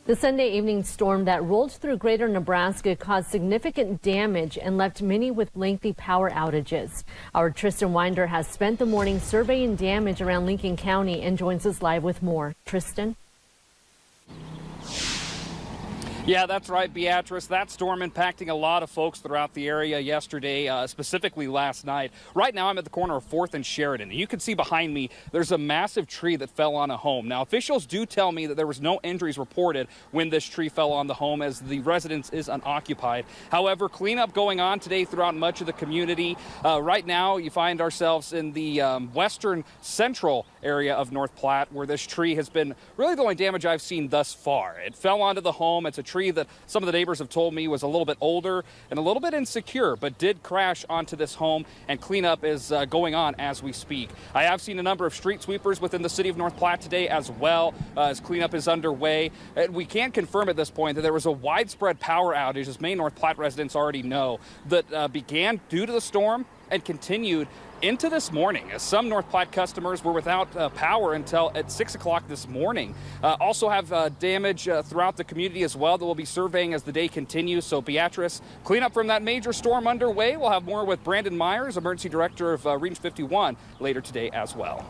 The Sunday evening storm that rolled through greater Nebraska caused significant damage and left many with lengthy power outages. Our Tristan Winder has spent the morning surveying damage around Lincoln County and joins us live with more. Tristan? Yeah, that's right, Beatrice. That storm impacting a lot of folks throughout the area yesterday, specifically last night. Right now, I'm at the corner of 4th and Sheridan. You can see behind me, there's a massive tree that fell on a home. Now, officials do tell me that there was no injuries reported when this tree fell on the home, as the residence is unoccupied. However, cleanup going on today throughout much of the community. Right now, you find ourselves in the western central area of North Platte, where this tree has been really the only damage I've seen thus far. It fell onto the home. It's a tree that some of the neighbors have told me was a little bit older and a little bit insecure, but did crash onto this home, and cleanup is going on as we speak. I have seen a number of street sweepers within the city of North Platte today as well, as cleanup is underway. And we can confirm at this point that there was a widespread power outage, as many North Platte residents already know, that began due to the storm and continued into this morning, as some North Platte customers were without power until at 6 o'clock this morning. Also have damage throughout the community as well that we'll be surveying as the day continues. So, Beatrice, cleanup from that major storm underway. We'll have more with Brandon Myers, Emergency Director of Region 51, later today as well.